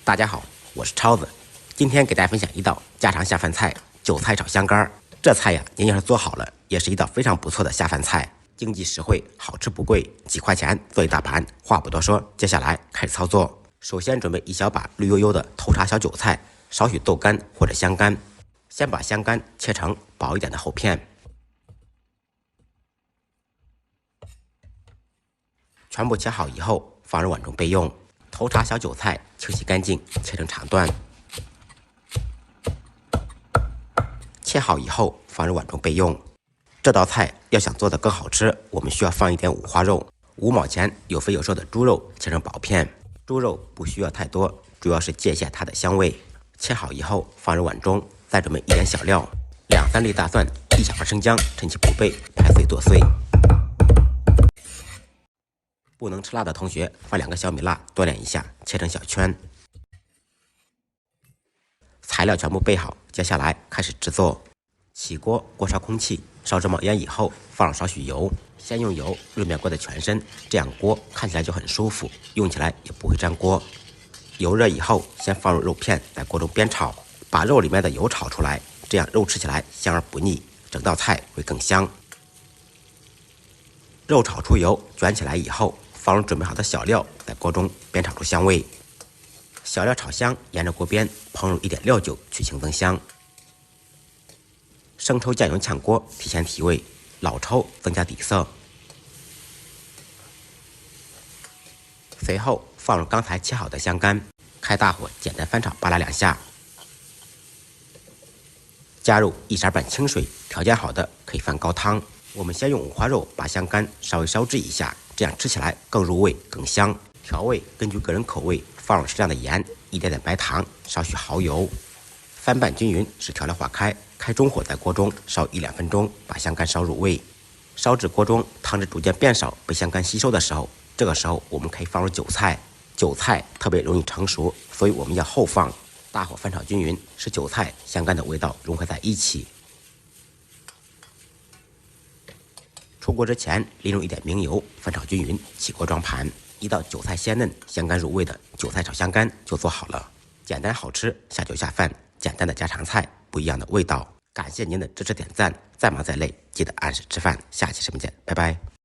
大家好，我是超子，今天给大家分享一道家常下饭菜——韭菜炒香干。这菜呀，您要是做好了，也是一道非常不错的下饭菜，经济实惠，好吃不贵，几块钱做一大盘。话不多说，接下来开始操作。首先准备一小把绿油油的头茬小韭菜，少许豆干或者香干。先把香干切成薄一点的厚片，全部切好以后放入碗中备用。头茬小韭菜清洗干净，切成长段。切好以后放入碗中备用。这道菜要想做得更好吃，我们需要放一点五花肉，5毛钱有肥有瘦的猪肉切成薄片。猪肉不需要太多，主要是借一下它的香味。切好以后放入碗中，再准备一点小料，2-3粒大蒜，1小把生姜，趁其不备拍碎剁碎。不能吃辣的同学放2个小米辣锻炼一下，切成小圈。材料全部备好，接下来开始制作。起锅，锅烧空气，烧至冒烟以后，放入少许油。先用油润面锅的全身，这样锅看起来就很舒服，用起来也不会粘锅。油热以后，先放入肉片，在锅中煸炒，把肉里面的油炒出来，这样肉吃起来香而不腻，整道菜会更香。肉炒出油，卷起来以后，放入准备好的小料，在锅中煸炒出香味。小料炒香，沿着锅边烹入一点料酒，去腥增香。生抽、酱油炝锅，提前提味；老抽增加底色。随后放入刚才切好的香干，开大火简单翻炒扒拉2下。加入1勺半清水，调煎好的可以放高汤。我们先用五花肉把香干稍微烧制一下，这样吃起来更入味更香。调味根据个人口味，放入适量的盐，一点点白糖，少许蚝油，翻拌均匀，使调料化开。开中火在锅中烧1-2分钟，把香干烧入味。烧至锅中汤汁逐渐变少，被香干吸收的时候，这个时候我们可以放入韭菜。韭菜特别容易成熟，所以我们要后放。大火翻炒均匀，使韭菜、香干的味道融合在一起。出锅之前淋入一点明油，翻炒均匀，起锅装盘。一道韭菜鲜嫩、香干入味的韭菜炒香干就做好了。简单好吃，下酒下饭，简单的家常菜，不一样的味道。感谢您的支持点赞，再忙再累，记得按时吃饭。下期视频见，拜拜。